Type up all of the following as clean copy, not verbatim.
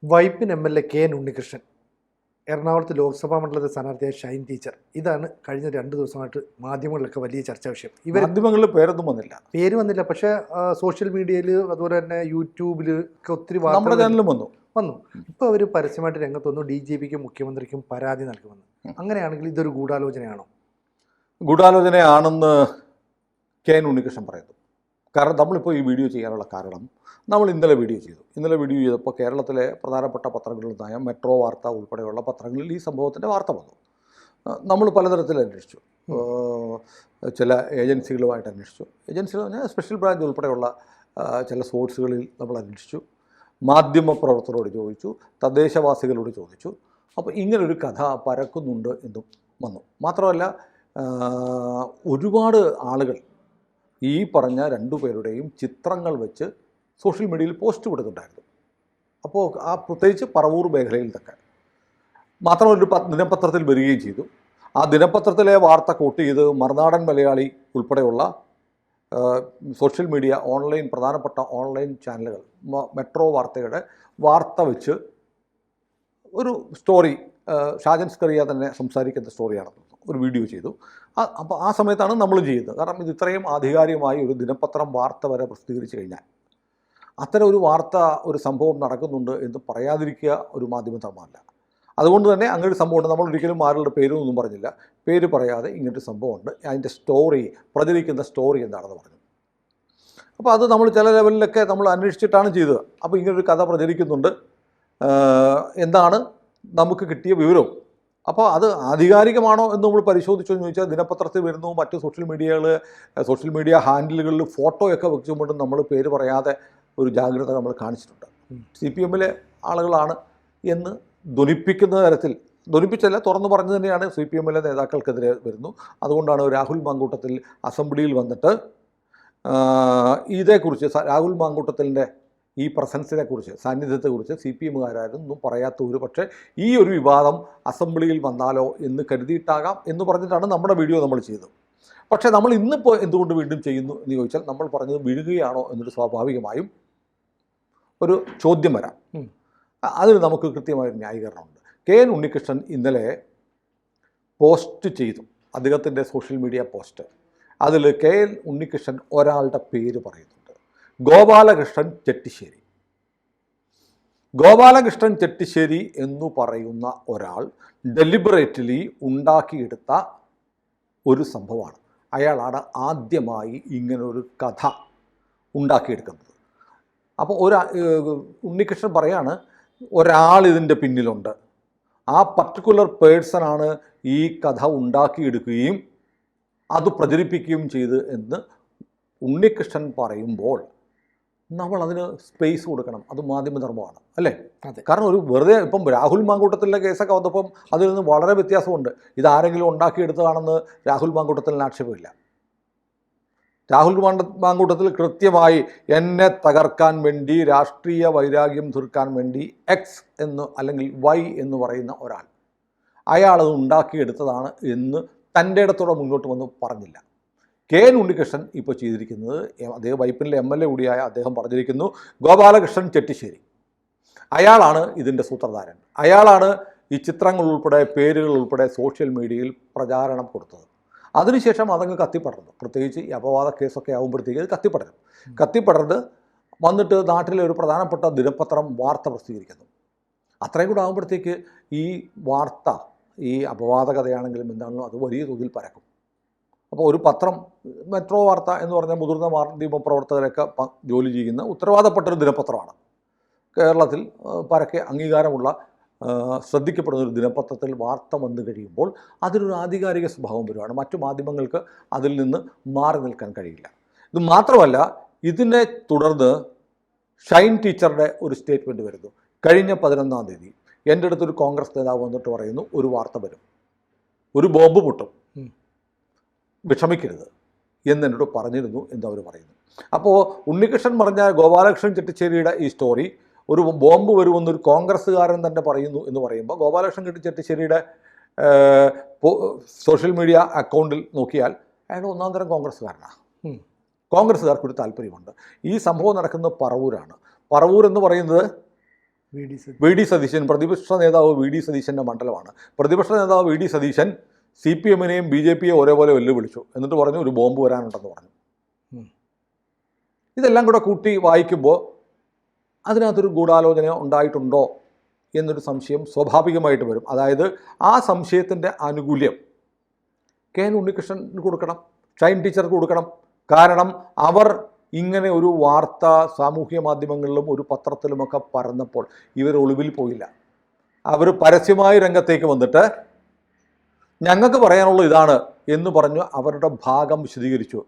Vypin MLA KN Unnikrishnan, എറണാകുളത്ത് ലോക്സഭാ മണ്ഡലത്തിൽ സ്ഥാനാർത്ഥിയായ Shine teacher. ഇതാണ് കഴിഞ്ഞ 2 ദിവസമായിട്ട് മാധ്യമങ്ങളിലൊക്കെ വലിയ ചർച്ചാ വിഷയം. മാധ്യമങ്ങളിൽ പേരൊന്നും വന്നില്ല, പേര് വന്നില്ല, പക്ഷേ സോഷ്യൽ മീഡിയയിൽ അതുപോലെ തന്നെ യൂട്യൂബിൽ ഒക്കെ ഒത്തിരി നമ്മുടെ ചാനലും വന്നു. ഇപ്പോൾ അവർ പരസ്യമായിട്ട് രംഗത്ത് വന്നു, DGPക്കും മുഖ്യമന്ത്രിക്കും പരാതി നൽകുമെന്ന്. അങ്ങനെയാണെങ്കിൽ ഇതൊരു ഗൂഢാലോചനയാണോ? ഗൂഢാലോചനയാണെന്ന് KN ഉണ്ണികൃഷ്ണൻ പറയുന്നു. കാരണം നമ്മളിപ്പോൾ ഈ വീഡിയോ ചെയ്യാനുള്ള കാരണം, നമ്മൾ ഇന്നലെ വീഡിയോ ചെയ്തപ്പോൾ കേരളത്തിലെ പ്രധാനപ്പെട്ട പത്രങ്ങളിലൊന്നായ മെട്രോ വാർത്ത ഉൾപ്പെടെയുള്ള പത്രങ്ങളിൽ ഈ സംഭവത്തിൻ്റെ വാർത്ത വന്നു. നമ്മൾ പലതരത്തിൽ അന്വേഷിച്ചു, ചില ഏജൻസികളുമായിട്ട് അന്വേഷിച്ചു. ഏജൻസികൾ പറഞ്ഞാൽ സ്പെഷ്യൽ ബ്രാഞ്ച് ഉൾപ്പെടെയുള്ള ചില സോഴ്സുകളിൽ നമ്മൾ അന്വേഷിച്ചു, മാധ്യമപ്രവർത്തകരോട് ചോദിച്ചു, തദ്ദേശവാസികളോട് ചോദിച്ചു. അപ്പോൾ ഇങ്ങനൊരു കഥ പരക്കുന്നുണ്ട് എന്നും വന്നു. മാത്രമല്ല ഒരുപാട് ആളുകൾ ഈ പറഞ്ഞ 2 പേരുടെയും ചിത്രങ്ങൾ വെച്ച് സോഷ്യൽ മീഡിയയിൽ പോസ്റ്റ് കൊടുത്തിട്ടുണ്ടായിരുന്നു. അപ്പോൾ പ്രത്യേകിച്ച് പറവൂർ മേഖലയിൽ നിന്നൊക്കെ. മാത്രമല്ല ഒരു ദിനപത്രത്തിൽ വരികയും ചെയ്തു. ആ ദിനപത്രത്തിലെ വാർത്ത കോട്ട് ചെയ്ത് മറുനാടൻ മലയാളി ഉൾപ്പെടെയുള്ള സോഷ്യൽ മീഡിയ പ്രധാനപ്പെട്ട ഓൺലൈൻ ചാനലുകൾ മെട്രോ വാർത്തയുടെ വാർത്ത വെച്ച് ഒരു സ്റ്റോറി, ഷാജൻ സ്കറിയ തന്നെ സംസാരിക്കുന്ന സ്റ്റോറിയാണ്, ഒരു വീഡിയോ ചെയ്തു. അപ്പോൾ ആ സമയത്താണ് നമ്മൾ ചെയ്യുന്നത്. കാരണം ഇത് ഇത്രയും ആധികാരികമായി ഒരു ദിനപത്രം വാർത്ത വരെ പ്രസിദ്ധീകരിച്ച് കഴിഞ്ഞാൽ അത്തരം ഒരു വാർത്ത, ഒരു സംഭവം നടക്കുന്നുണ്ട് എന്ന് പറയാതിരിക്കുക ഒരു മാധ്യമധർമ്മമല്ല. അതുകൊണ്ട് തന്നെ അങ്ങനെ ഒരു സംഭവമുണ്ട്. നമ്മൾ ഒരിക്കലും ആരുടെ പേരൊന്നും പറഞ്ഞില്ല, പേര് പറയാതെ ഇങ്ങനൊരു സംഭവമുണ്ട്, അതിൻ്റെ സ്റ്റോറി, പ്രചരിക്കുന്ന സ്റ്റോറി എന്താണെന്ന് പറഞ്ഞു. അപ്പോൾ അത് നമ്മൾ ചില ലെവലിലൊക്കെ നമ്മൾ അന്വേഷിച്ചിട്ടാണ് ചെയ്തത്. അപ്പോൾ ഇങ്ങനൊരു കഥ പ്രചരിക്കുന്നുണ്ട്, എന്താണ് നമുക്ക് കിട്ടിയ വിവരവും. അപ്പോൾ അത് ആധികാരികമാണോ എന്ന് നമ്മൾ പരിശോധിച്ചു എന്ന് ചോദിച്ചാൽ, ദിനപത്രത്തിൽ വരുന്നു, മറ്റ് സോഷ്യൽ മീഡിയ ഹാൻഡിലുകളിൽ ഫോട്ടോയൊക്കെ വെച്ചുകൊണ്ട് നമ്മൾ പേര് പറയാതെ ഒരു ജാഗ്രത നമ്മൾ കാണിച്ചിട്ടുണ്ട്. CPMലെ ആളുകളാണ് എന്ന് ധ്വനിപ്പിക്കുന്ന തരത്തിൽ, ധ്വനിപ്പിച്ചല്ല, തുറന്നു പറഞ്ഞു തന്നെയാണ് CPMലെ നേതാക്കൾക്കെതിരെ വരുന്നു. അതുകൊണ്ടാണ് രാഹുൽ മാങ്കൂട്ടത്തിൽ അസംബ്ലിയിൽ വന്നിട്ട് ഇതേക്കുറിച്ച്, രാഹുൽ മാങ്കൂട്ടത്തിൻ്റെ ഈ പ്രസൻസിനെക്കുറിച്ച്, സാന്നിധ്യത്തെക്കുറിച്ച് CPMകാരൊന്നും പറയാത്ത പക്ഷേ ഈ ഒരു വിവാദം അസംബ്ലിയിൽ വന്നാലോ എന്ന് കരുതിയിട്ടാകാം എന്ന് പറഞ്ഞിട്ടാണ് നമ്മുടെ വീഡിയോ നമ്മൾ ചെയ്തത്. പക്ഷേ നമ്മൾ ഇന്നിപ്പോൾ എന്തുകൊണ്ട് വീണ്ടും ചെയ്യുന്നു എന്ന് ചോദിച്ചാൽ, നമ്മൾ പറഞ്ഞത് വീഴുകയാണോ എന്നൊരു സ്വാഭാവികമായും ഒരു ചോദ്യം വരാം. അതിന് നമുക്ക് കൃത്യമായൊരു ന്യായീകരണമുണ്ട്. KN ഉണ്ണികൃഷ്ണൻ ഇന്നലെ പോസ്റ്റ് ചെയ്തു, അദ്ദേഹത്തിൻ്റെ സോഷ്യൽ മീഡിയ പോസ്റ്റ്. അതിൽ KN ഉണ്ണികൃഷ്ണൻ ഒരാളുടെ പേര് പറയുന്നുണ്ട്, ഗോപാലകൃഷ്ണൻ ചെട്ടിശ്ശേരി. ഗോപാലകൃഷ്ണൻ ചെട്ടിശ്ശേരി എന്നു പറയുന്ന ഒരാൾ ഡെലിബറേറ്റ്ലി ഉണ്ടാക്കിയെടുത്ത ഒരു സംഭവമാണ്. അയാളാണ് ആദ്യമായി ഇങ്ങനൊരു കഥ ഉണ്ടാക്കിയെടുക്കുന്നത്. അപ്പോൾ ഉണ്ണികൃഷ്ണൻ പറയാണ്, ഒരാൾ ഇതിൻ്റെ പിന്നിലുണ്ട്, ആ പർട്ടിക്കുലർ പേഴ്സണാണ് ഈ കഥ ഉണ്ടാക്കിയെടുക്കുകയും അത് പ്രചരിപ്പിക്കുകയും ചെയ്ത് എന്ന് ഉണ്ണികൃഷ്ണൻ പറയുമ്പോൾ നമ്മൾ അതിന് സ്പേസ് കൊടുക്കണം. അത് മാധ്യമധർമ്മമാണ്, അല്ലേ? അതെ. കാരണം ഒരു വെറുതെ ഇപ്പം രാഹുൽ മാങ്കൂട്ടത്തിലെ കേസൊക്കെ വന്നപ്പം അതിൽ നിന്ന് വളരെ വ്യത്യാസമുണ്ട്. ഇതാരെങ്കിലും ഉണ്ടാക്കിയെടുത്തതാണെന്ന് രാഹുൽ മാങ്കൂട്ടത്തിന് ആക്ഷേപമില്ല. രാഹുൽ മാങ്കൂട്ടത്തിൽ കൃത്യമായി എന്നെ തകർക്കാൻ വേണ്ടി, രാഷ്ട്രീയ വൈരാഗ്യം തീർക്കാൻ വേണ്ടി X എന്ന് അല്ലെങ്കിൽ Y എന്ന് പറയുന്ന ഒരാൾ, അയാളത് ഉണ്ടാക്കിയെടുത്തതാണ് എന്ന് തൻ്റെ ഇടത്തോടെ മുന്നോട്ട് വന്ന് പറഞ്ഞില്ല. KN ഉണ്ണികൃഷ്ണൻ ഇപ്പോൾ ചെയ്തിരിക്കുന്നത്, അദ്ദേഹം വൈപ്പിനിലെ MLA കൂടിയായ അദ്ദേഹം പറഞ്ഞിരിക്കുന്നു, ഗോപാലകൃഷ്ണൻ ചെട്ടിശ്ശേരി അയാളാണ് ഇതിൻ്റെ സൂത്രധാരൻ, അയാളാണ് ഈ ചിത്രങ്ങൾ ഉൾപ്പെടെ, പേരുകൾ ഉൾപ്പെടെ സോഷ്യൽ മീഡിയയിൽ പ്രചാരണം കൊടുത്തത്. അതിനുശേഷം അതങ്ങ് കത്തിപ്പടർന്നു. പ്രത്യേകിച്ച് ഈ അപവാദ കേസൊക്കെ ആകുമ്പോഴത്തേക്ക് അത് കത്തിപ്പടർന്ന് വന്നിട്ട് നാട്ടിലെ ഒരു പ്രധാനപ്പെട്ട ദിനപത്രം വാർത്ത പ്രസിദ്ധീകരിക്കുന്നു. അത്രയും കൂടെ ആകുമ്പോഴത്തേക്ക് ഈ വാർത്ത, ഈ അപവാദ കഥയാണെങ്കിലും എന്താണെങ്കിലും അത് വലിയ തോതിൽ പരക്കും. അപ്പോൾ ഒരു പത്രം, മെട്രോ വാർത്ത എന്ന് പറഞ്ഞാൽ മുതിർന്ന മാധ്യമപ്രവർത്തകരൊക്കെ ജോലി ചെയ്യുന്ന ഉത്തരവാദപ്പെട്ടൊരു ദിനപത്രമാണ്. കേരളത്തിൽ പരക്കെ അംഗീകാരമുള്ള, ശ്രദ്ധിക്കപ്പെടുന്ന ഒരു ദിനപത്രത്തിൽ വാർത്ത വന്നു കഴിയുമ്പോൾ അതിനൊരു ആധികാരിക സ്വഭാവം വരുവാണ്. മറ്റു മാധ്യമങ്ങൾക്ക് അതിൽ നിന്ന് മാറി നിൽക്കാൻ കഴിയില്ല. ഇത് മാത്രമല്ല, ഇതിനെ തുടർന്ന് ഷൈൻ ടീച്ചറുടെ ഒരു സ്റ്റേറ്റ്മെൻറ്റ് വരുന്നു. കഴിഞ്ഞ 11-ാം തീയതി എൻ്റെ അടുത്തൊരു കോൺഗ്രസ് നേതാവ് വന്നിട്ട് പറയുന്നു, ഒരു വാർത്ത വരും, ഒരു ബോംബ് പൊട്ടും, വിഷമിക്കരുത് എന്നെന്നോട് പറഞ്ഞിരുന്നു എന്ന് അവർ പറയുന്നു. അപ്പോൾ ഉണ്ണികൃഷ്ണൻ പറഞ്ഞ ഗോപാലകൃഷ്ണൻ ചെട്ടിശ്ശേരിയുടെ ഈ സ്റ്റോറി, ഒരു ബോംബ് വരുമെന്നൊരു കോൺഗ്രസ്സുകാരൻ തന്നെ പറയുന്നു എന്ന് പറയുമ്പോൾ, ഗോപാലകൃഷ്ണൻ ചെട്ടിശ്ശേരിയുടെ സോഷ്യൽ മീഡിയ അക്കൗണ്ടിൽ നോക്കിയാൽ അയാൾ ഒന്നാം തരം കോൺഗ്രസ്സുകാരനാണ്. കോൺഗ്രസ്സുകാർക്കൊരു താല്പര്യമുണ്ട്. ഈ സംഭവം നടക്കുന്നത് പറവൂരാണ്. പറവൂർ എന്ന് പറയുന്നത് വി ഡി സതീശൻ, പ്രതിപക്ഷ നേതാവ് വി ഡി സതീശൻ്റെ മണ്ഡലമാണ്. പ്രതിപക്ഷ നേതാവ് വി ഡി സതീശൻ CPM BJPയെ ഒരേപോലെ വെല്ലുവിളിച്ചു. എന്നിട്ട് പറഞ്ഞു ഒരു ബോംബ് വരാനുണ്ടെന്ന് പറഞ്ഞു. ഇതെല്ലാം കൂടെ കൂട്ടി വായിക്കുമ്പോൾ അതിനകത്തൊരു ഗൂഢാലോചന ഉണ്ടായിട്ടുണ്ടോ എന്നൊരു സംശയം സ്വാഭാവികമായിട്ട് വരും. അതായത് ആ സംശയത്തിൻ്റെ ആനുകൂല്യം KN ഉണ്ണികൃഷ്ണന് കൊടുക്കണം, ഷൈൻ ടീച്ചർക്ക് കൊടുക്കണം. കാരണം അവർ ഇങ്ങനെ ഒരു വാർത്ത സാമൂഹ്യ മാധ്യമങ്ങളിലും ഒരു പത്രത്തിലുമൊക്കെ പറഞ്ഞപ്പോൾ ഇവർ ഒളിവിൽ പോയില്ല. അവർ പരസ്യമായി രംഗത്തേക്ക് വന്നിട്ട് ഞങ്ങൾക്ക് പറയാനുള്ള ഇതാണ് എന്ന് പറഞ്ഞു അവരുടെ ഭാഗം വിശദീകരിച്ചു.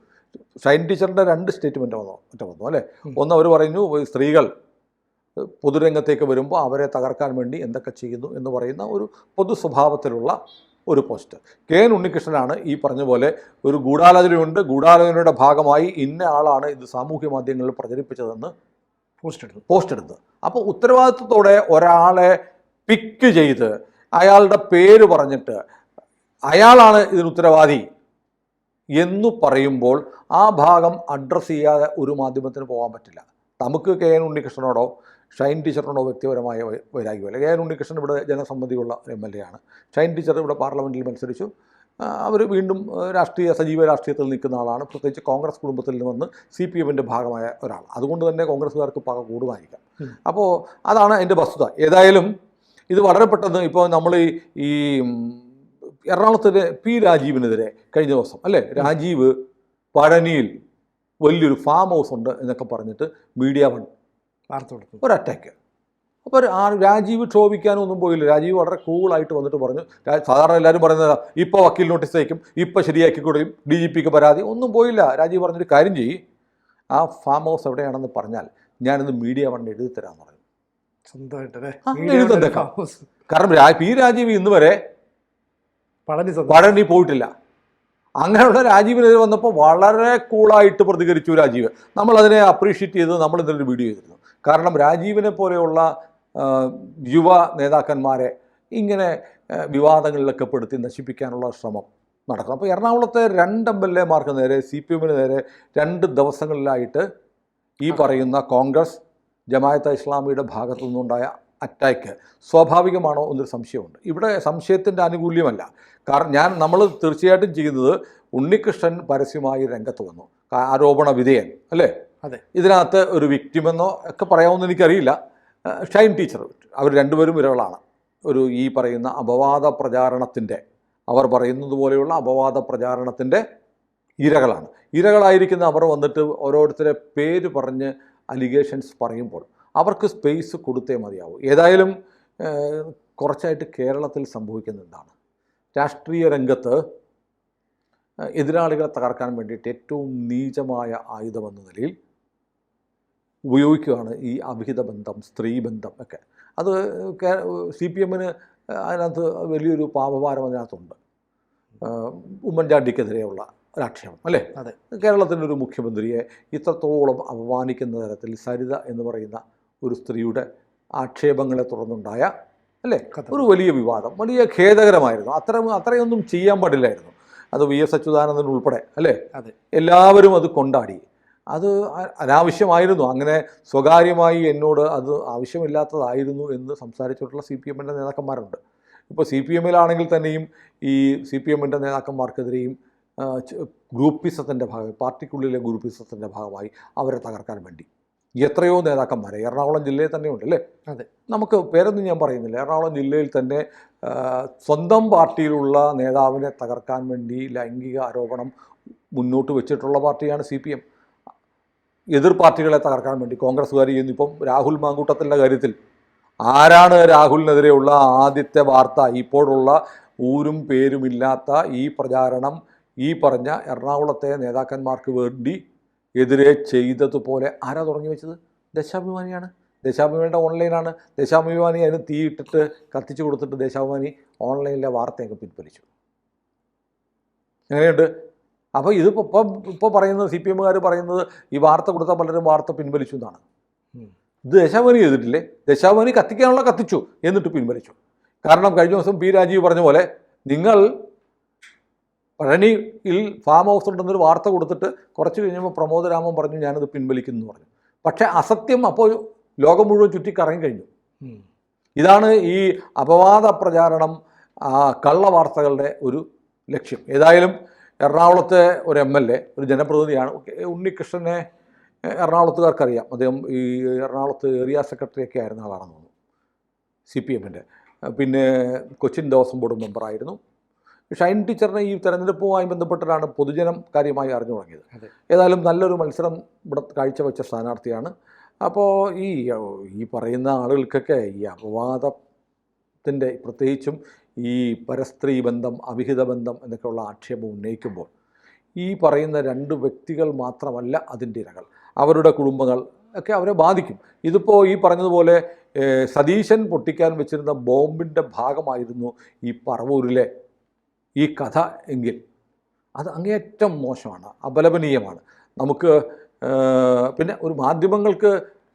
ഷൈൻ ടീച്ചറിൻ്റെ 2 സ്റ്റേറ്റ്മെൻറ്റ് വന്നു അല്ലേ. ഒന്ന് അവർ പറഞ്ഞു സ്ത്രീകൾ പൊതുരംഗത്തേക്ക് വരുമ്പോൾ അവരെ തകർക്കാൻ വേണ്ടി എന്തൊക്കെ ചെയ്യുന്നു എന്ന് പറയുന്ന ഒരു പൊതു സ്വഭാവത്തിലുള്ള ഒരു പോസ്റ്റ്. KN ഉണ്ണികൃഷ്ണനാണ് ഈ പറഞ്ഞ പോലെ ഒരു ഗൂഢാലോചനയുണ്ട്, ഗൂഢാലോചനയുടെ ഭാഗമായി ഇന്ന ആളാണ് ഇത് സാമൂഹ്യ മാധ്യമങ്ങളിൽ പ്രചരിപ്പിച്ചതെന്ന് പോസ്റ്റ് എടുത്ത്. അപ്പോൾ ഉത്തരവാദിത്വത്തോടെ ഒരാളെ പിക്ക് ചെയ്ത് അയാളുടെ പേര് പറഞ്ഞിട്ട് അയാളാണ് ഇതിന് ഉത്തരവാദി എന്ന് പറയുമ്പോൾ ആ ഭാഗം അഡ്രസ്സ് ചെയ്യാതെ ഒരു മാധ്യമത്തിന് പോകാൻ പറ്റില്ല. നമുക്ക് KN ഉണ്ണികൃഷ്ണനോടോ ഷൈൻ ടീച്ചറിനോടോ വ്യക്തിപരമായ വൈരാഗ്യമല്ല. KN ഉണ്ണികൃഷ്ണൻ ഇവിടെ ജനസമ്മതിയുള്ള MLA ആണ്. ഷൈൻ ടീച്ചർ ഇവിടെ പാർലമെൻറ്റിൽ മത്സരിച്ചു. അവർ വീണ്ടും സജീവ രാഷ്ട്രീയത്തിൽ നിൽക്കുന്ന ആളാണ്. പ്രത്യേകിച്ച് കോൺഗ്രസ് കുടുംബത്തിൽ നിന്ന് വന്ന് CPMൻ്റെ ഭാഗമായ ഒരാൾ. അതുകൊണ്ട് തന്നെ കോൺഗ്രസ്സുകാർക്ക് പക കൂടുമായിരിക്കാം. അപ്പോൾ അതാണ് അതിൻ്റെ വസ്തുത. ഏതായാലും ഇത് വളരെ പെട്ടെന്ന് ഇപ്പോൾ നമ്മൾ ഈ എറണാകുളത്തിൻ്റെ P രാജീവിനെതിരെ കഴിഞ്ഞ ദിവസം അല്ലേ, രാജീവ് പഴനിയിൽ വലിയൊരു ഫാം ഹൗസ് ഉണ്ട് എന്നൊക്കെ പറഞ്ഞിട്ട് മീഡിയ വൺ ഒരു അറ്റാക്ക്. അപ്പോൾ രാജീവ് ക്ഷോഭിക്കാനൊന്നും പോയില്ല. രാജീവ് വളരെ കൂളായിട്ട് വന്നിട്ട് പറഞ്ഞു, സാധാരണ എല്ലാവരും പറയുന്നത് ഇപ്പോൾ വക്കീൽ നോട്ടീസ് അയക്കും, ഇപ്പോൾ ശരിയാക്കി കൊടുക്കും, DGPക്ക് പരാതി, ഒന്നും പോയില്ല. രാജീവ് പറഞ്ഞൊരു കാര്യം ചെയ്യും, ആ ഫാം ഹൗസ് എവിടെയാണെന്ന് പറഞ്ഞാൽ ഞാനിന്ന് മീഡിയ വൺ എഴുതി തരാമെന്ന് പറഞ്ഞു. എഴുതേക്കാം. കാരണം P രാജീവ് ഇന്ന് വരെ പഴനി പോയിട്ടില്ല. അങ്ങനെയുള്ള രാജീവിനെതിരെ വന്നപ്പോൾ വളരെ കൂളായിട്ട് പ്രതികരിച്ചു രാജീവ്. നമ്മളതിനെ അപ്രീഷിയേറ്റ് ചെയ്ത് നമ്മൾ ഇതിലൊരു വീഡിയോ ചെയ്തിരുന്നു. കാരണം രാജീവിനെ പോലെയുള്ള യുവ നേതാക്കന്മാരെ ഇങ്ങനെ വിവാദങ്ങളിലൊക്കെ പെടുത്തി നശിപ്പിക്കാനുള്ള ശ്രമം നടക്കും. അപ്പോൾ എറണാകുളത്തെ 2 MLA-മാർക്ക് നേരെ CPMന് നേരെ 2 ദിവസങ്ങളിലായിട്ട് ഈ പറയുന്ന കോൺഗ്രസ് ജമാഅത്തെ ഇസ്ലാമിയുടെ ഭാഗത്തു നിന്നുണ്ടായ അറ്റാക്ക് സ്വാഭാവികമാണോ എന്നൊരു സംശയമുണ്ട്. ഇവിടെ സംശയത്തിൻ്റെ ആനുകൂല്യമല്ല. കാരണം നമ്മൾ തീർച്ചയായിട്ടും ചെയ്യുന്നത് ഉണ്ണികൃഷ്ണൻ പരസ്യമായി രംഗത്ത് വന്നു, ആരോപണ വിധേയൻ അല്ലേ. അതെ, ഇതിനകത്ത് ഒരു വിക്ടിമെന്നോ ഒക്കെ പറയാമെന്ന് എനിക്കറിയില്ല. ഷൈൻ ടീച്ചർ, അവർ രണ്ടുപേരും ഇരകളാണ്. ഈ പറയുന്ന അപവാദ പ്രചാരണത്തിൻ്റെ, അവർ പറയുന്നത് പോലെയുള്ള അപവാദ പ്രചാരണത്തിൻ്റെ ഇരകളാണ്. ഇരകളായിരിക്കുന്ന അവർ വന്നിട്ട് ഓരോരുത്തരെ പേര് പറഞ്ഞ് അലിഗേഷൻസ് പറയുമ്പോൾ അവർക്ക് സ്പേസ് കൊടുത്തേ മതിയാവും. ഏതായാലും കുറച്ചായിട്ട് കേരളത്തിൽ സംഭവിക്കുന്ന എന്താണ്, രാഷ്ട്രീയ രംഗത്ത് എതിരാളികളെ തകർക്കാൻ വേണ്ടിയിട്ട് ഏറ്റവും നീചമായ ആയുധമെന്ന നിലയിൽ ഉപയോഗിക്കുകയാണ് ഈ അവിഹിത ബന്ധം, സ്ത്രീബന്ധം ഒക്കെ. അത് CPMന് അതിനകത്ത് വലിയൊരു പാപഭാരം അതിനകത്തുണ്ട്. ഉമ്മൻചാണ്ടിക്കെതിരെയുള്ള ഒരാക്ഷേപം അല്ലേ. അതെ, കേരളത്തിൻ്റെ ഒരു മുഖ്യമന്ത്രിയെ ഇത്രത്തോളം അപമാനിക്കുന്ന തരത്തിൽ സരിത എന്ന് പറയുന്ന ഒരു സ്ത്രീയുടെ ആക്ഷേപങ്ങളെ തുടർന്നുണ്ടായ അല്ലേ ഒരു വലിയ വിവാദം, വലിയ ഖേദകരമായിരുന്നു. അത്രയൊന്നും ചെയ്യാൻ പാടില്ലായിരുന്നു. അത് VS അച്യുതാനന്ദൻ ഉൾപ്പെടെ അല്ലേ, അതെ, എല്ലാവരും അത് കൊണ്ടാടി. അത് അനാവശ്യമായിരുന്നു. അങ്ങനെ സ്വകാര്യമായി എന്നോട് അത് ആവശ്യമില്ലാത്തതായിരുന്നു എന്ന് സംസാരിച്ചിട്ടുള്ള CPMൻ്റെ നേതാക്കന്മാരുണ്ട്. ഇപ്പോൾ CPMലാണെങ്കിൽ തന്നെയും ഈ CPMൻ്റെ നേതാക്കന്മാർക്കെതിരെയും ഗ്രൂപ്പിസത്തിൻ്റെ ഭാഗമായി, പാർട്ടിക്കുള്ളിലെ ഗ്രൂപ്പിസത്തിൻ്റെ ഭാഗമായി അവരെ തകർക്കാൻ വേണ്ടി എത്രയോ നേതാക്കന്മാരെ എറണാകുളം ജില്ലയിൽ തന്നെ ഉണ്ടല്ലേ. അതെ, നമുക്ക് പേരൊന്നും ഞാൻ പറയുന്നില്ല. എറണാകുളം ജില്ലയിൽ തന്നെ സ്വന്തം പാർട്ടിയിലുള്ള നേതാവിനെ തകർക്കാൻ വേണ്ടി ലൈംഗിക ആരോപണം മുന്നോട്ട് വെച്ചിട്ടുള്ള പാർട്ടിയാണ് CPM. എതിർ പാർട്ടികളെ തകർക്കാൻ വേണ്ടി കോൺഗ്രസ്സുകാർ ചെയ്യുന്നു. ഇപ്പം രാഹുൽ മാങ്കൂട്ടത്തിൻ്റെ കാര്യത്തിൽ ആരാണ് രാഹുലിനെതിരെയുള്ള ആദ്യത്തെ വാർത്ത? ഇപ്പോഴുള്ള ഊരും പേരുമില്ലാത്ത ഈ പ്രചാരണം ഈ പറഞ്ഞ എറണാകുളത്തെ നേതാക്കന്മാർക്ക് വേണ്ടി എതിരെ ചെയ്തതുപോലെ ആരാ തുടങ്ങി വെച്ചത്? ദേശാഭിമാനിയാണ്. ദേശാഭിമാനിയുടെ ഓൺലൈനാണ്. ദേശാഭിമാനി അതിന് തീയിട്ടിട്ട് കത്തിച്ചു കൊടുത്തിട്ട് ദേശാഭിമാനി ഓൺലൈനിലെ വാർത്തയൊക്കെ പിൻവലിച്ചു. എങ്ങനെയുണ്ട്? അപ്പോൾ ഇപ്പോൾ പറയുന്നത് CPMകാർ പറയുന്നത് ഈ വാർത്ത കൊടുത്താൽ പലരും വാർത്ത പിൻവലിച്ചു എന്നാണ്. ഇത് ദേശാഭിമാനി ചെയ്തിട്ടില്ലേ? ദേശാഭിമാനി കത്തിക്കാനുള്ള കത്തിച്ചു, എന്നിട്ട് പിൻവലിച്ചു. കാരണം കഴിഞ്ഞ ദിവസം P രാജീവ് പറഞ്ഞ പോലെ നിങ്ങൾ പഴനിയിൽ ഫാം ഹൗസ് ഉണ്ടെന്നൊരു വാർത്ത കൊടുത്തിട്ട് കുറച്ച് കഴിഞ്ഞപ്പോൾ പ്രമോദ് രാമൻ പറഞ്ഞു ഞാനത് പിൻവലിക്കുന്നു പറഞ്ഞു. പക്ഷേ അസത്യം അപ്പോൾ ലോകം മുഴുവൻ ചുറ്റിക്കറങ്ങി കഴിഞ്ഞു. ഇതാണ് ഈ അപവാദ പ്രചാരണം, കള്ളവാർത്തകളുടെ ഒരു ലക്ഷ്യം. ഏതായാലും എറണാകുളത്തെ ഒരു MLA, ഒരു ജനപ്രതിനിധിയാണ്. ഉണ്ണികൃഷ്ണനെ എറണാകുളത്തുകാർക്കറിയാം. അദ്ദേഹം ഈ എറണാകുളത്ത് ഏരിയ സെക്രട്ടറിയൊക്കെ ആയിരുന്ന ആളാണെന്ന് തോന്നുന്നു, CPM-ൻ്റെ. പിന്നെ കൊച്ചിൻ ദേവസ്വം ബോർഡ് മെമ്പറായിരുന്നു. ഷൈൻ ടീച്ചറിനെ ഈ തെരഞ്ഞെടുപ്പുമായി ബന്ധപ്പെട്ടിട്ടാണ് പൊതുജനം കാര്യമായി അറിഞ്ഞു തുടങ്ങിയത്. ഏതായാലും നല്ലൊരു മത്സരം ഇവിടെ കാഴ്ചവെച്ച സ്ഥാനാർത്ഥിയാണ്. അപ്പോൾ ഈ പറയുന്ന ആളുകൾക്കൊക്കെ ഈ അപവാദത്തിൻ്റെ, പ്രത്യേകിച്ചും ഈ പരസ്ത്രീ ബന്ധം, അവിഹിത ബന്ധം എന്നൊക്കെയുള്ള ആക്ഷേപം ഉന്നയിക്കുമ്പോൾ ഈ പറയുന്ന 2 വ്യക്തികൾ മാത്രമല്ല അതിൻ്റെ ഇരകൾ, അവരുടെ കുടുംബങ്ങൾ ഒക്കെ അവരെ ബാധിക്കും. ഇതിപ്പോൾ ഈ പറഞ്ഞതുപോലെ സതീശൻ പൊട്ടിക്കാൻ വെച്ചിരുന്ന ബോംബിൻ്റെ ഭാഗമായിരുന്നു ഈ പറവൂരിലെ ഈ കഥ എങ്കിൽ അത് അങ്ങേയറ്റം മോശമാണ്, അപലപനീയമാണ്. നമുക്ക് പിന്നെ ഒരു മാധ്യമങ്ങൾക്ക്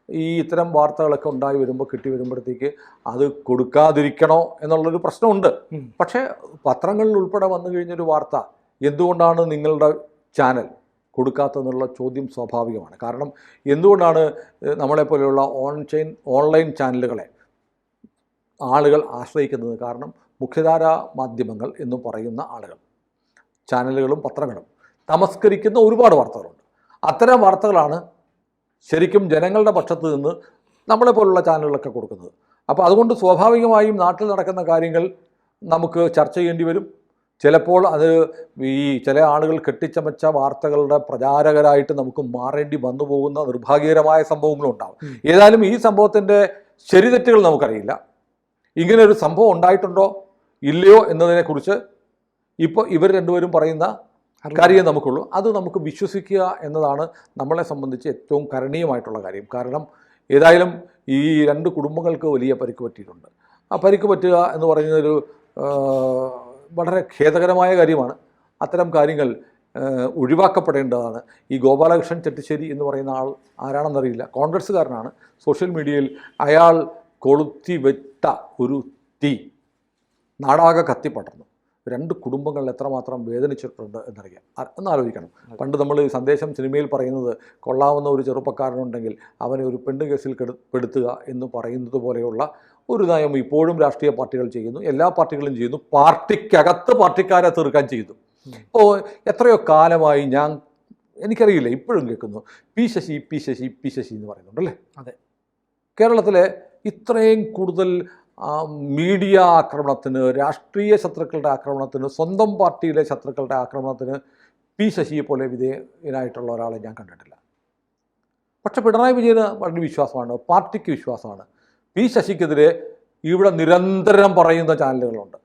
ഈ ഇത്തരം വാർത്തകളൊക്കെ ഉണ്ടായി വരുമ്പോൾ, കിട്ടി വരുമ്പോഴത്തേക്ക് അത് കൊടുക്കാതിരിക്കണോ എന്നുള്ളൊരു പ്രശ്നമുണ്ട്. പക്ഷേ പത്രങ്ങളിൽ ഉൾപ്പെടെ വന്നു കഴിഞ്ഞൊരു വാർത്ത എന്തുകൊണ്ടാണ് നിങ്ങളുടെ ചാനൽ കൊടുക്കാത്തതെന്നുള്ള ചോദ്യം സ്വാഭാവികമാണ്. കാരണം എന്തുകൊണ്ടാണ് നമ്മളെപ്പോലെയുള്ള ഓൺലൈൻ ചാനലുകളെ ആളുകൾ ആശ്രയിക്കുന്നത്? കാരണം മുഖ്യധാരാ മാധ്യമങ്ങൾ എന്ന് പറയുന്ന ആളുകൾ, ചാനലുകളും പത്രങ്ങളും തമസ്കരിക്കുന്ന ഒരുപാട് വാർത്തകളുണ്ട്. അത്തരം വാർത്തകളാണ് ശരിക്കും ജനങ്ങളുടെ പക്ഷത്ത് നിന്ന് നമ്മളെപ്പോലുള്ള ചാനലുകളൊക്കെ കൊടുക്കുന്നത്. അപ്പോൾ അതുകൊണ്ട് സ്വാഭാവികമായും നാട്ടിൽ നടക്കുന്ന കാര്യങ്ങൾ നമുക്ക് ചർച്ച ചെയ്യേണ്ടി വരും. ചിലപ്പോൾ അത് ഈ ചില ആളുകൾ കെട്ടിച്ചമച്ച വാർത്തകളുടെ പ്രചാരകരായിട്ട് നമുക്ക് മാറേണ്ടി വന്നു പോകുന്ന നിർഭാഗ്യകരമായ സംഭവങ്ങളും ഉണ്ടാകും. ഏതായാലും ഈ സംഭവത്തിൻ്റെ ശരിതെറ്റുകൾ നമുക്കറിയില്ല. ഇങ്ങനെ ഒരു സംഭവം ഉണ്ടായിട്ടുണ്ടോ ഇല്ലയോ എന്നതിനെക്കുറിച്ച് ഇപ്പോൾ ഇവർ രണ്ടുപേരും പറയുന്ന കാര്യം നമുക്കുള്ളൂ. അത് നമുക്ക് വിശ്വസിക്കുക എന്നതാണ് നമ്മളെ സംബന്ധിച്ച് ഏറ്റവും കരണീയമായിട്ടുള്ള കാര്യം. കാരണം ഏതായാലും ഈ 2 കുടുംബങ്ങൾക്ക് വലിയ പരിക്ക് പറ്റിയിട്ടുണ്ട്. ആ പരിക്ക് പറ്റുക എന്ന് പറയുന്നതൊരു വളരെ ഖേദകരമായ കാര്യമാണ്. അത്തരം കാര്യങ്ങൾ ഒഴിവാക്കപ്പെടേണ്ടതാണ്. ഈ ഗോപാലകൃഷ്ണൻ ചെട്ടിശ്ശേരി എന്ന് പറയുന്ന ആൾ ആരാണെന്നറിയില്ല, കോൺഗ്രസ്സുകാരനാണ്. സോഷ്യൽ മീഡിയയിൽ അയാൾ കൊളുത്തി വെച്ച ഒരു തീ നാടാകെ കത്തിപ്പടർന്നു. 2 കുടുംബങ്ങളിൽ എത്രമാത്രം വേദനിച്ചിട്ടുണ്ട് എന്നറിയാം, എന്നാലോചിക്കണം. പണ്ട് നമ്മൾ സന്ദേശം സിനിമയിൽ പറയുന്നത്, കൊള്ളാവുന്ന ഒരു ചെറുപ്പക്കാരനുണ്ടെങ്കിൽ അവനെ ഒരു പെണ്ണ് കേസിൽ പെടുത്തുക എന്ന് പറയുന്നത് പോലെയുള്ള ഒരു നയം ഇപ്പോഴും രാഷ്ട്രീയ പാർട്ടികൾ ചെയ്യുന്നു, എല്ലാ പാർട്ടികളും ചെയ്യുന്നു. പാർട്ടിക്കകത്ത് പാർട്ടിക്കാരെ തീർക്കാൻ ചെയ്യുന്നു. ഇപ്പോൾ എത്രയോ കാലമായി എനിക്കറിയില്ല, ഇപ്പോഴും കേൾക്കുന്നു പി ശശി എന്ന് പറയുന്നുണ്ടല്ലേ. അതെ, കേരളത്തിലെ ഇത്രയും കൂടുതൽ മീഡിയ ആക്രമണത്തിന്, രാഷ്ട്രീയ ശത്രുക്കളുടെ ആക്രമണത്തിന്, സ്വന്തം പാർട്ടിയിലെ ശത്രുക്കളുടെ ആക്രമണത്തിന് പി ശശിയെ പോലെ വിധേയനായിട്ടുള്ള ഒരാളെ ഞാൻ കണ്ടിട്ടില്ല. പക്ഷെ പിണറായി വിജയന് വളരെ വിശ്വാസമാണ്, പാർട്ടിക്ക് വിശ്വാസമാണ്. പി ശശിക്കെതിരെ ഇവിടെ നിരന്തരം പറയുന്ന ചാനലുകളുണ്ട്,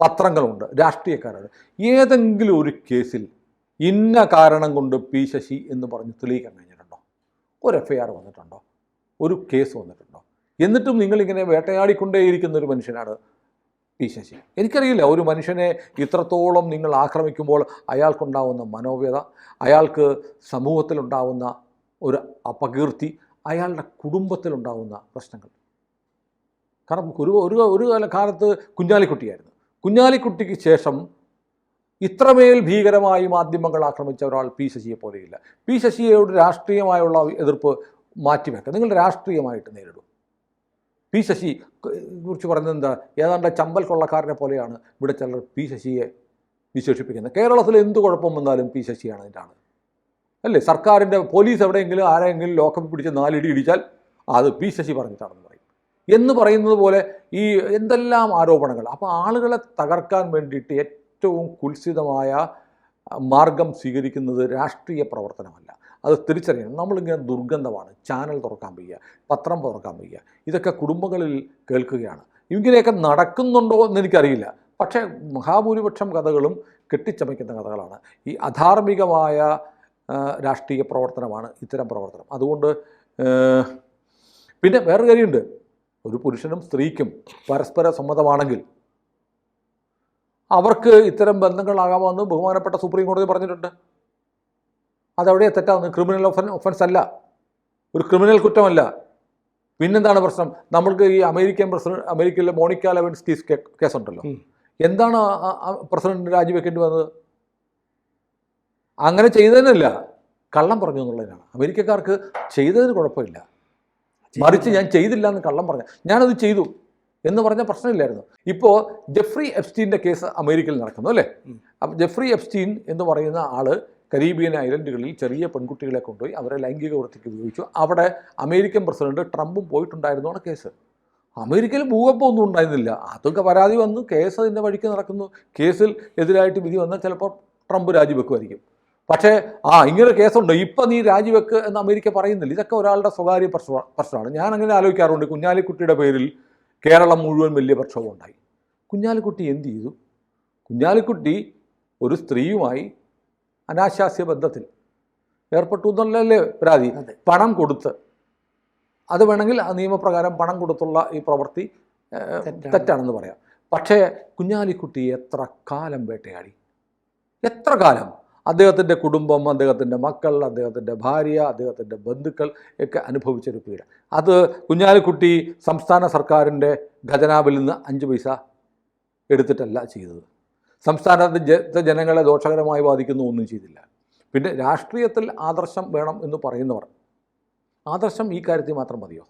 പത്രങ്ങളുണ്ട്, രാഷ്ട്രീയക്കാരുണ്ട്. ഏതെങ്കിലും ഒരു കേസിൽ ഇന്ന കാരണം കൊണ്ട് പി ശശി എന്ന് പറഞ്ഞ് തെളിയിക്കാൻ കഴിഞ്ഞിട്ടുണ്ടോ? ഒരു FIR വന്നിട്ടുണ്ടോ? ഒരു കേസ് വന്നിട്ടുണ്ടോ? എന്നിട്ടും നിങ്ങളിങ്ങനെ വേട്ടയാടിക്കൊണ്ടേയിരിക്കുന്ന ഒരു മനുഷ്യനാണ് പി ശശി. എനിക്കറിയില്ല, ഒരു മനുഷ്യനെ ഇത്രത്തോളം നിങ്ങൾ ആക്രമിക്കുമ്പോൾ അയാൾക്കുണ്ടാവുന്ന മനോവ്യത, അയാൾക്ക് സമൂഹത്തിലുണ്ടാവുന്ന ഒരു അപകീർത്തി, അയാളുടെ കുടുംബത്തിലുണ്ടാവുന്ന പ്രശ്നങ്ങൾ. കാരണം ഒരു കാലത്ത് കുഞ്ഞാലിക്കുട്ടിയായിരുന്നു. കുഞ്ഞാലിക്കുട്ടിക്ക് ശേഷം ഇത്രമേൽ ഭീകരമായി മാധ്യമങ്ങൾ ആക്രമിച്ച ഒരാൾ പി ശശിയെ പോലെയില്ല. പി ശശിയോട് രാഷ്ട്രീയമായുള്ള എതിർപ്പ് മാറ്റിവെക്കുക, നിങ്ങൾ രാഷ്ട്രീയമായിട്ട് നേരിടും. പി ശശി കുറിച്ച് പറഞ്ഞത് എന്താ, ഏതാണ്ട് ചമ്പൽ കൊള്ളക്കാരനെ പോലെയാണ് ഇവിടെ ചിലർ പി ശശിയെ വിശേഷിപ്പിക്കുന്നത്. കേരളത്തിൽ എന്ത് കുഴപ്പം വന്നാലും പി ശശിയാണ് അതിൻ്റെ ആൾ, അല്ലേ? സർക്കാരിൻ്റെ പോലീസ് എവിടെയെങ്കിലും ആരെങ്കിലും ലോക്കപ്പ് പിടിച്ച് 4 ഇടി ഇടിച്ചാൽ അത് പി ശശി പറഞ്ഞിട്ടാണെന്ന് പറയും. എന്ന് പറയുന്നത് പോലെ ഈ എന്തെല്ലാം ആരോപണങ്ങൾ. അപ്പോൾ ആളുകളെ തകർക്കാൻ വേണ്ടിയിട്ട് ഏറ്റവും കുൽസിതമായ മാർഗം സ്വീകരിക്കുന്നത് രാഷ്ട്രീയ പ്രവർത്തനമല്ല. അത് തിരിച്ചറിയണം. നമ്മളിങ്ങനെ ദുർഗന്ധമാണ്, ചാനൽ തുറക്കാൻ വയ്യ, പത്രം തുറക്കാൻ വയ്യ, ഇതൊക്കെ കുടുംബങ്ങളിൽ കേൾക്കുകയാണ്. ഇങ്ങനെയൊക്കെ നടക്കുന്നുണ്ടോ എന്ന് എനിക്കറിയില്ല. പക്ഷേ മഹാഭൂരിപക്ഷം കഥകളും കെട്ടിച്ചമയ്ക്കുന്ന കഥകളാണ്. ഈ അധാർമികമായ രാഷ്ട്രീയ പ്രവർത്തനമാണ് ഇത്തരം പ്രവർത്തനം. അതുകൊണ്ട് പിന്നെ വേറൊരു കാര്യമുണ്ട്, ഒരു പുരുഷനും സ്ത്രീക്കും പരസ്പര സമ്മതമാണെങ്കിൽ അവർക്ക് ഇത്തരം ബന്ധങ്ങളാകാമെന്ന് ബഹുമാനപ്പെട്ട സുപ്രീം കോടതി പറഞ്ഞിട്ടുണ്ട്. അതെവിടെയാണ് തെറ്റാവുന്നത്? ക്രിമിനൽ ഒഫൻസ് അല്ല, ഒരു ക്രിമിനൽ കുറ്റമല്ല. പിന്നെന്താണ് പ്രശ്നം? നമ്മൾക്ക് ഈ അമേരിക്കയിലെ മോണിക്ക ലെവിൻസ്കി കേസുണ്ടല്ലോ. എന്താണ് പ്രസിഡന്റ് രാജിവെക്കേണ്ടി വന്നത്? അങ്ങനെ ചെയ്തതിനല്ല, കള്ളം പറഞ്ഞു എന്നുള്ളതിനാണ്. അമേരിക്കക്കാർക്ക് ചെയ്തതിന് കുഴപ്പമില്ല, മറിച്ച് ഞാൻ ചെയ്തില്ല എന്ന് കള്ളം പറഞ്ഞ ഞാനത് ചെയ്തു എന്ന് പറഞ്ഞ പ്രശ്നമില്ലായിരുന്നു. ഇപ്പോൾ ജെഫ്രി എപ്സ്റ്റീൻ്റെ കേസ് അമേരിക്കയിൽ നടക്കുന്നു അല്ലേ? അപ്പം ജെഫ്രി എപ്സ്റ്റീൻ എന്ന് പറയുന്ന ആൾ കരീബിയൻ ഐലൻഡുകളിൽ ചെറിയ പെൺകുട്ടികളെ കൊണ്ടുപോയി അവരെ ലൈംഗിക വൃത്തിക്ക് ഉപയോഗിച്ചു. അവിടെ അമേരിക്കൻ പ്രസിഡന്റ് ട്രംപും പോയിട്ടുണ്ടായിരുന്നാണ് കേസ്. അമേരിക്കയിൽ ഭൂകമ്പമൊന്നും ഉണ്ടായിരുന്നില്ല. അതൊക്കെ പരാതി വന്നു, കേസ് അതിൻ്റെ വഴിക്ക് നടക്കുന്നു. കേസിൽ എതിരായിട്ട് വിധി വന്നാൽ ചിലപ്പോൾ ട്രംപ് രാജിവെക്കുമായിരിക്കും. പക്ഷേ ഇങ്ങനെ കേസുണ്ട്, ഇപ്പം നീ രാജിവെക്ക് എന്ന് അമേരിക്ക പറയുന്നില്ല. ഇതൊക്കെ ഒരാളുടെ സ്വകാര്യ പ്രശ്നമാണ്. ഞാൻ അങ്ങനെ ആലോചിക്കാറുണ്ട്. കുഞ്ഞാലിക്കുട്ടിയുടെ പേരിൽ കേരളം മുഴുവൻ വലിയ പ്രക്ഷോഭം ഉണ്ടായി. കുഞ്ഞാലിക്കുട്ടി എന്ത് ചെയ്തു? കുഞ്ഞാലിക്കുട്ടി ഒരു സ്ത്രീയുമായി അനാശാസ്യ ബന്ധത്തിൽ ഏർപ്പെട്ടു എന്നല്ലേ പരാതി. പണം കൊടുത്ത്, അത് വേണമെങ്കിൽ ആ നിയമപ്രകാരം പണം കൊടുത്തുള്ള ഈ പ്രവൃത്തി തെറ്റാണെന്ന് പറയാം. പക്ഷേ കുഞ്ഞാലിക്കുട്ടി എത്ര കാലം വേട്ടയാടി? എത്ര കാലം? അദ്ദേഹത്തിൻ്റെ കുടുംബം, അദ്ദേഹത്തിൻ്റെ മക്കൾ, അദ്ദേഹത്തിൻ്റെ ഭാര്യ, അദ്ദേഹത്തിൻ്റെ ബന്ധുക്കൾ ഒക്കെ അനുഭവിച്ചൊരു പീഡ. അത് കുഞ്ഞാലിക്കുട്ടി സംസ്ഥാന സർക്കാരിൻ്റെ ഖജനാവിൽ നിന്ന് 5 പൈസ എടുത്തിട്ടല്ല ചെയ്തത്. സംസ്ഥാനത്തെ ജനങ്ങളെ ദോഷകരമായി ബാധിക്കുന്ന ഒന്നും ചെയ്തില്ല. പിന്നെ രാഷ്ട്രീയത്തിൽ ആദർശം വേണം എന്ന് പറയുന്നവർ, ആദർശം ഈ കാര്യത്തിൽ മാത്രം മതിയോ?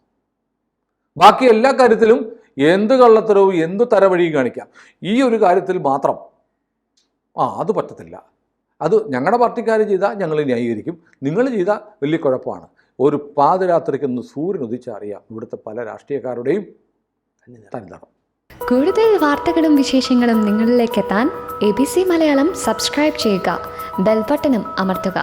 ബാക്കി എല്ലാ കാര്യത്തിലും എന്ത് കള്ളത്തരവും എന്ത് തരവഴിയും കാണിക്കാം. ഈ ഒരു കാര്യത്തിൽ മാത്രം അത് പറ്റത്തില്ല. അത് ഞങ്ങളുടെ പാർട്ടിക്കാർ ചെയ്താൽ ഞങ്ങൾ ന്യായീകരിക്കും, നിങ്ങൾ ചെയ്താൽ വലിയ കുഴപ്പമാണ്. ഒരു പാതിരാത്രിക്കൊന്ന് സൂര്യൻ ഉദിച്ചറിയാം ഇവിടുത്തെ പല രാഷ്ട്രീയക്കാരുടെയും തന്നിതം. കൂടുതൽ വാർത്തകളും വിശേഷങ്ങളും നിങ്ങളിലേക്ക് എത്താൻ ABC മലയാളം സബ്സ്ക്രൈബ് ചെയ്യുക, ബെൽബട്ടനും അമർത്തുക.